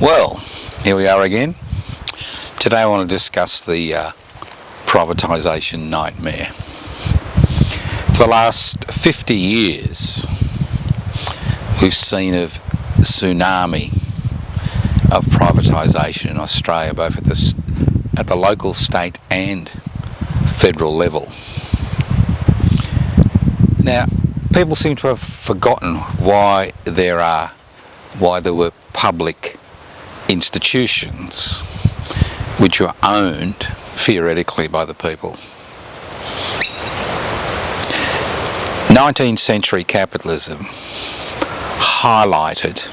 Well, here we are again. Today I want to discuss the privatisation nightmare. For the last 50 years, we've seen a tsunami of privatisation in Australia, both at the local, state and federal level. Now, people seem to have forgotten why there were public institutions which were owned theoretically by the people. 19th century capitalism highlighted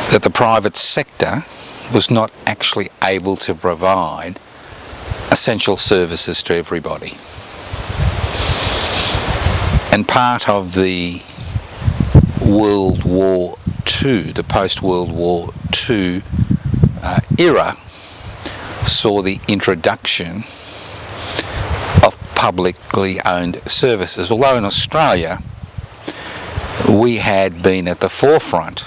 that the private sector was not actually able to provide essential services to everybody. And part of the World War II, the post-World War II era, saw the introduction of publicly owned services. Although in Australia we had been at the forefront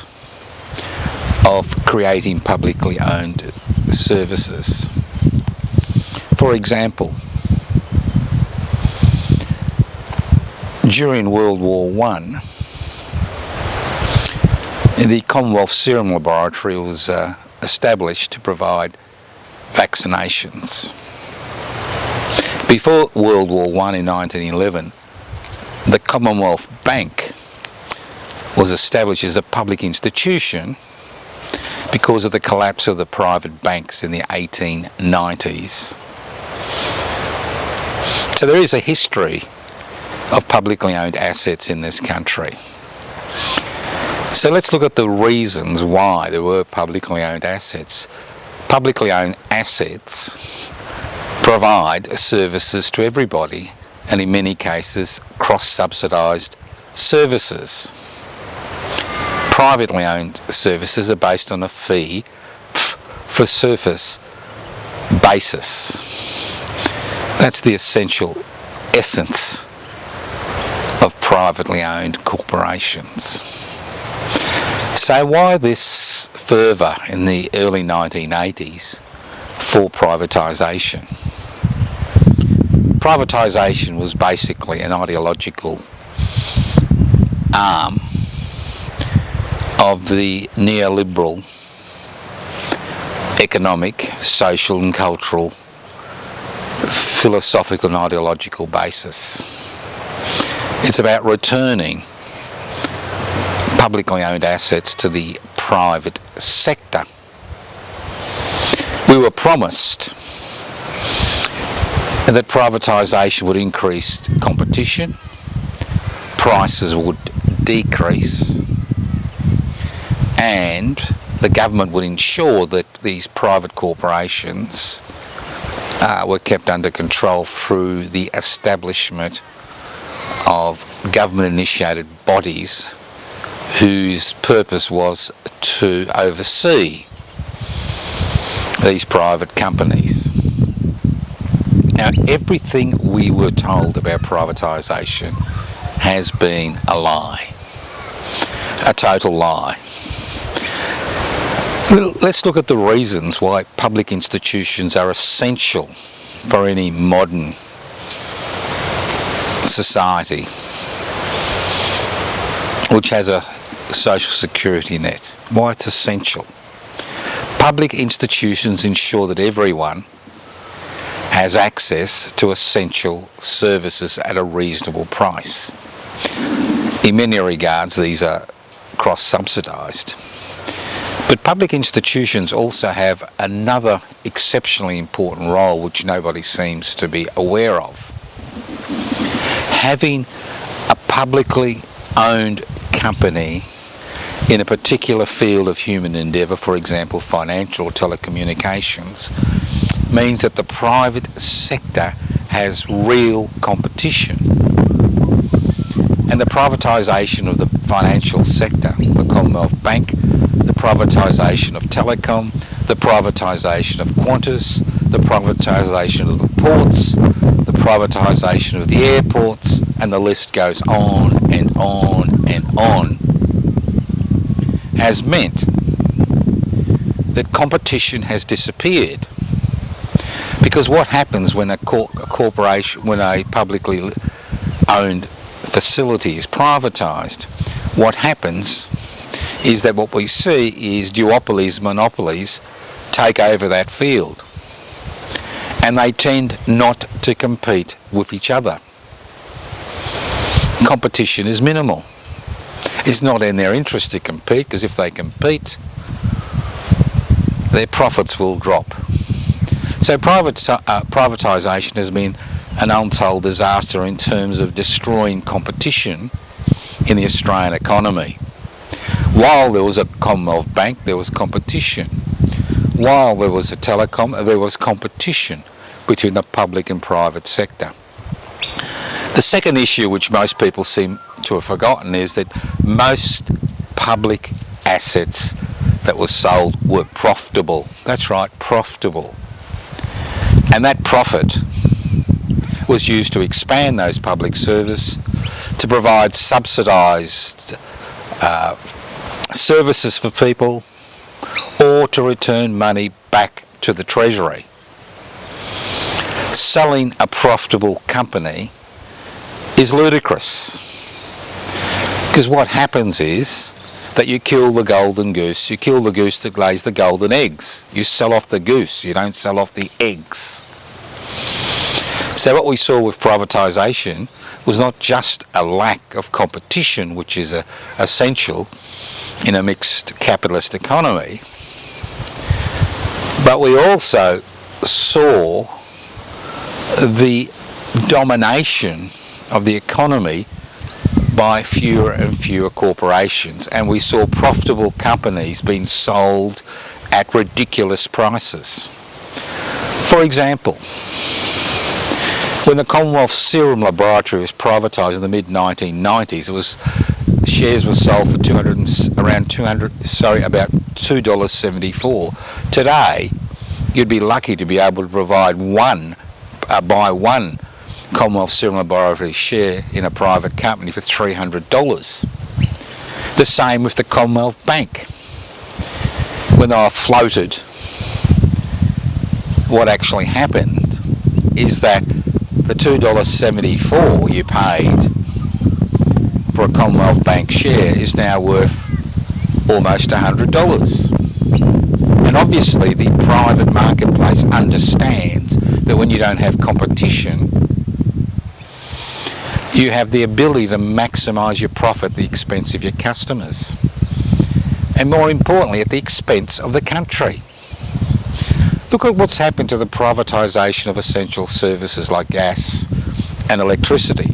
of creating publicly owned services. For example, during World War I, the Commonwealth Serum Laboratory was established to provide vaccinations. Before World War I in 1911, the Commonwealth Bank was established as a public institution because of the collapse of the private banks in the 1890s. So there is a history of publicly owned assets in this country. So let's look at the reasons why there were publicly owned assets. Publicly owned assets provide services to everybody, and in many cases cross-subsidised services. Privately owned services are based on a fee for service basis. That's the essential essence of privately owned corporations. So why this fervour in the early 1980s for privatisation? Privatisation was basically an ideological arm of the neoliberal economic, social and cultural, philosophical and ideological basis. It's about returning publicly owned assets to the private sector. We were promised that privatisation would increase competition, prices would decrease, and the government would ensure that these private corporations were kept under control through the establishment of government-initiated bodies whose purpose was to oversee these private companies. Now, everything we were told about privatisation has been a lie, a total lie. Let's look at the reasons why public institutions are essential for any modern society which has a social security net. Why it's essential. Public institutions ensure that everyone has access to essential services at a reasonable price. In many regards, these are cross-subsidised. But public institutions also have another exceptionally important role which nobody seems to be aware of. Having a publicly owned company in a particular field of human endeavour, for example financial or telecommunications, means that the private sector has real competition. And the privatisation of the financial sector, the Commonwealth Bank, the privatisation of telecom, the privatisation of Qantas, the privatisation of the ports, the privatisation of the airports, and the list goes on and on and on, has meant that competition has disappeared. Because what happens when a corporation, when a publicly owned facility is privatised? What happens is that what we see is duopolies, monopolies take over that field, and they tend not to compete with each other. Competition is minimal. It's not in their interest to compete, because if they compete, their profits will drop. So privatisation has been an untold disaster in terms of destroying competition in the Australian economy. While there was a Commonwealth Bank, there was competition. While there was a telecom, there was competition between the public and private sector. The second issue, which most people seem to have forgotten, is that most public assets that were sold were profitable. That's right, profitable. And that profit was used to expand those public services, to provide subsidised services for people, or to return money back to the Treasury. Selling a profitable company is ludicrous, because what happens is that you kill the golden goose, you kill the goose that lays the golden eggs. You sell off the goose, you don't sell off the eggs. So what we saw with privatisation was not just a lack of competition, which is essential in a mixed capitalist economy, but we also saw the domination of the economy by fewer and fewer corporations, and we saw profitable companies being sold at ridiculous prices. For example, when the Commonwealth Serum Laboratory was privatised in the mid-1990s, shares were sold for about $2.74. Today, you'd be lucky to be able to buy one Commonwealth Serum Laboratory share in a private company for $300. The same with the Commonwealth Bank. When they were floated, what actually happened is that the $2.74 you paid for a Commonwealth Bank share is now worth almost $100. And obviously the private marketplace understands that when you don't have competition, you have the ability to maximise your profit at the expense of your customers, and more importantly at the expense of the country. Look at what's happened to the privatisation of essential services like gas and electricity.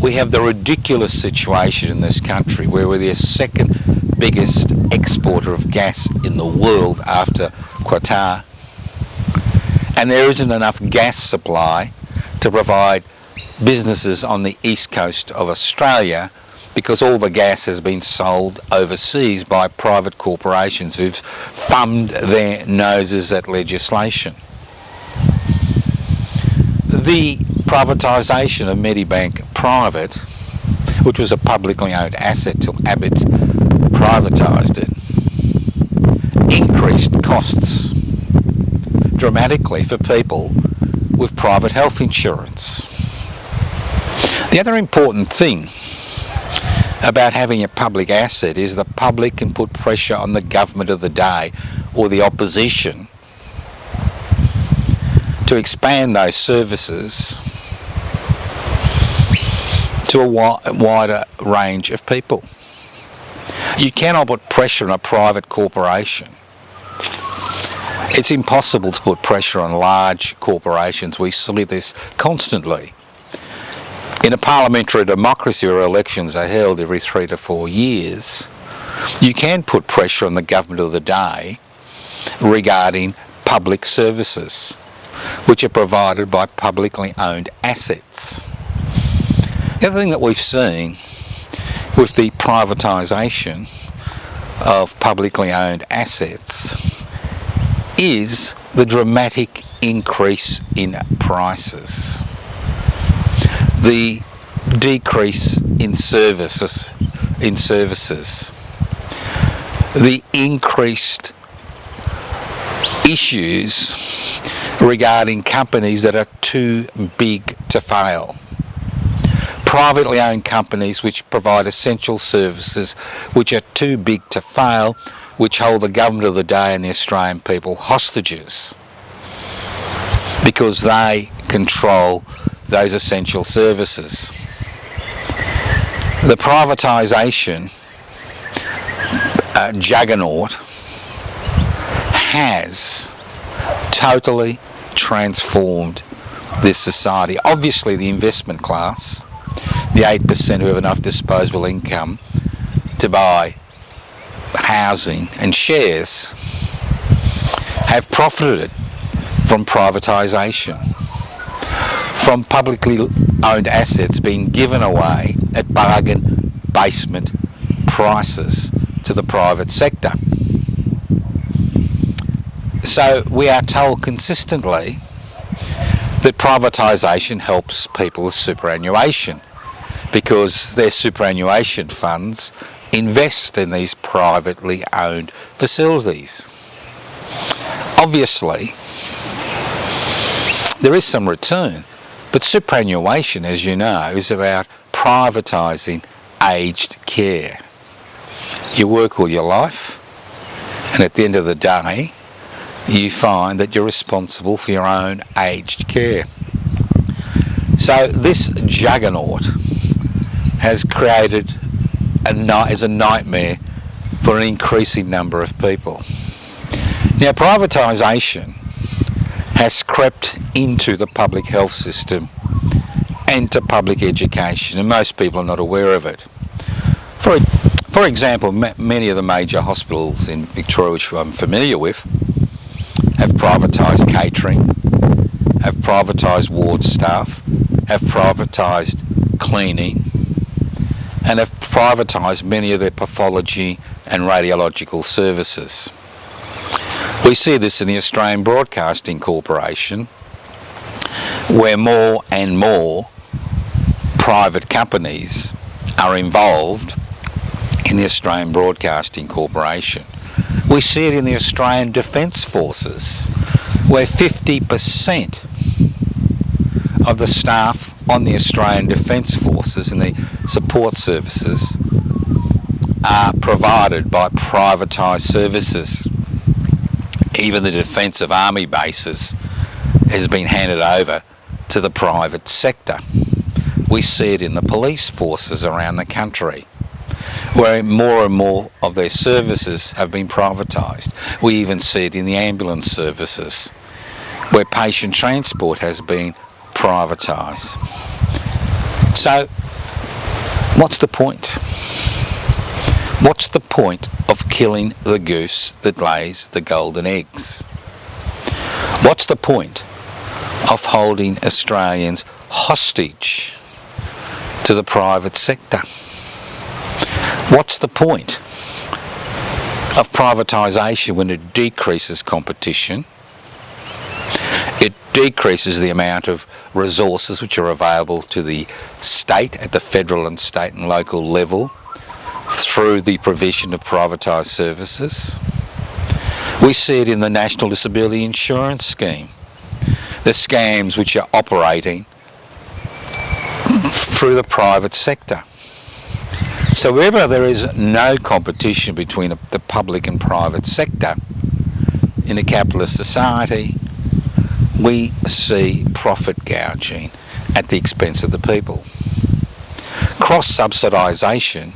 We have the ridiculous situation in this country where we're the second biggest exporter of gas in the world after Qatar, and there isn't enough gas supply to provide businesses on the east coast of Australia, because all the gas has been sold overseas by private corporations who've thumbed their noses at legislation. The privatisation of Medibank Private, which was a publicly owned asset till Abbott privatised it, increased costs dramatically for people with private health insurance. The other important thing about having a public asset is the public can put pressure on the government of the day or the opposition to expand those services to a wider range of people. You cannot put pressure on a private corporation. It's impossible to put pressure on large corporations. We see this constantly. In a parliamentary democracy where elections are held every 3 to 4 years, you can put pressure on the government of the day regarding public services, which are provided by publicly owned assets. The other thing that we've seen with the privatisation of publicly owned assets is the dramatic increase in prices, the decrease in services, the increased issues regarding companies that are too big to fail. Privately owned companies which provide essential services which are too big to fail, which hold the government of the day and the Australian people hostages because they control those essential services. The privatisation juggernaut has totally transformed this society. Obviously the investment class, the 8% who have enough disposable income to buy housing and shares, have profited from privatisation, from publicly owned assets being given away at bargain basement prices to the private sector. So we are told consistently that privatisation helps people with superannuation because their superannuation funds invest in these privately owned facilities. Obviously, there is some return, but superannuation, as you know, is about privatising aged care. You work all your life, and at the end of the day, you find that you're responsible for your own aged care. So this juggernaut has created a nightmare for an increasing number of people. Now, privatisation has crept into the public health system and to public education, and most people are not aware of it. For example, many of the major hospitals in Victoria, which I'm familiar with, have privatised catering, have privatised ward staff, have privatised cleaning, and have privatised many of their pathology and radiological services. We see this in the Australian Broadcasting Corporation, where more and more private companies are involved in the Australian Broadcasting Corporation. We see it in the Australian Defence Forces, where 50% of the staff on the Australian Defence Forces and the support services are provided by privatised services. Even the defence of army bases has been handed over to the private sector. We see it in the police forces around the country, where more and more of their services have been privatised. We even see it in the ambulance services, where patient transport has been privatised. So, what's the point? What's the point of killing the goose that lays the golden eggs? What's the point of holding Australians hostage to the private sector? What's the point of privatisation when it decreases competition? It decreases the amount of resources which are available to the state at the federal and state and local level through the provision of privatised services. We see it in the National Disability Insurance Scheme, the scams which are operating through the private sector. So wherever there is no competition between the public and private sector in a capitalist society, we see profit gouging at the expense of the people. Cross-subsidisation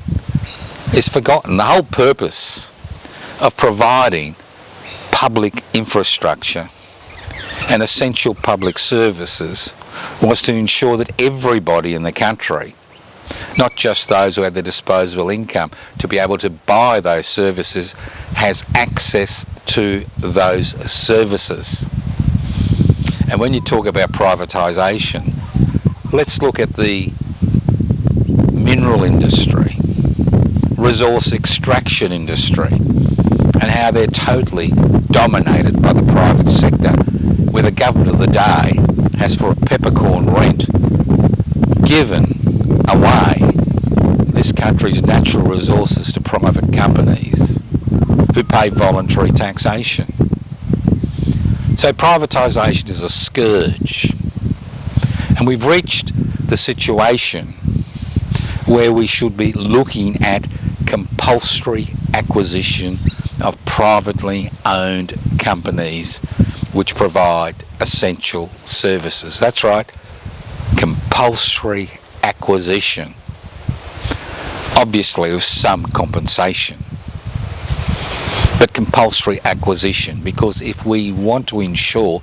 is forgotten. The whole purpose of providing public infrastructure and essential public services was to ensure that everybody in the country, not just those who had the disposable income to be able to buy those services, has access to those services. And when you talk about privatisation, let's look at the mineral industry, resource extraction industry, and how they're totally dominated by the private sector, where the government of the day has, for a peppercorn rent, given away this country's natural resources to private companies who pay voluntary taxation. So privatisation is a scourge. And we've reached the situation where we should be looking at compulsory acquisition of privately owned companies which provide essential services. That's right, compulsory acquisition. Obviously with some compensation. But compulsory acquisition, because if we want to ensure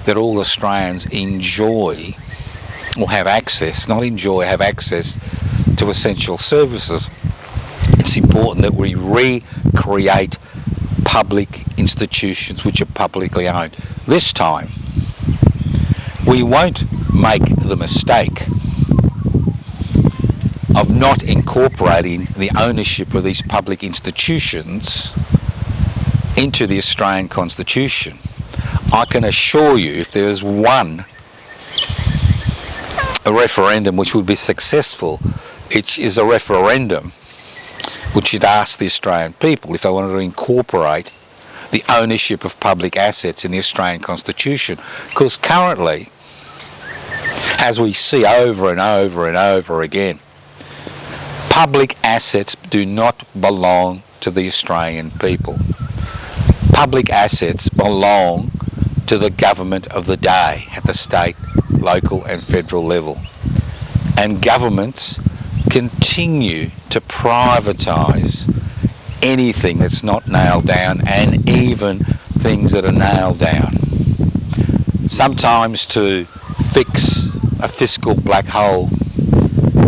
that all Australians enjoy or have access, not enjoy, have access to essential services, it's important that we recreate public institutions which are publicly owned. This time, we won't make the mistake of not incorporating the ownership of these public institutions into the Australian Constitution. I can assure you, if there is a referendum which would be successful, it is a referendum which should ask the Australian people if they wanted to incorporate the ownership of public assets in the Australian Constitution. Because currently, as we see over and over and over again, public assets do not belong to the Australian people. Public assets belong to the government of the day at the state, local and federal level. And governments continue to privatise anything that's not nailed down, and even things that are nailed down. Sometimes to fix a fiscal black hole,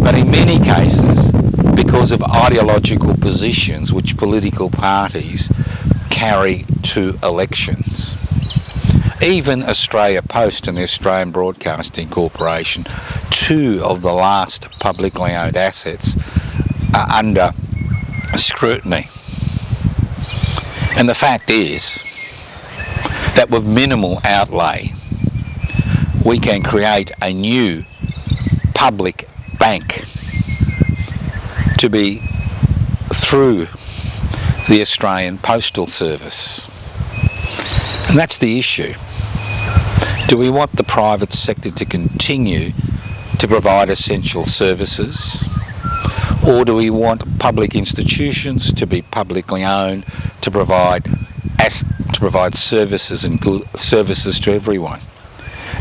but in many cases because of ideological positions which political parties carry to elections. Even Australia Post and the Australian Broadcasting Corporation, two of the last publicly owned assets, are under scrutiny. And the fact is that with minimal outlay, we can create a new public bank to be through the Australian Postal Service. And that's the issue. Do we want the private sector to continue to provide essential services, or do we want public institutions to be publicly owned to provide services and good services to everyone?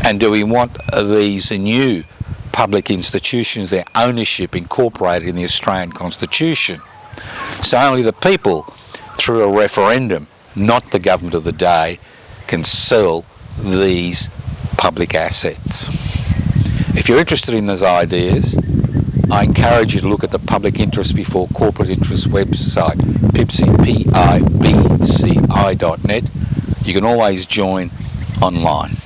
And do we want these new public institutions, their ownership incorporated in the Australian Constitution, so only the people through a referendum, not the government of the day, can sell these public assets? If you're interested in those ideas, I encourage you to look at the Public Interest Before Corporate Interest website, pibci.net. You can always join online.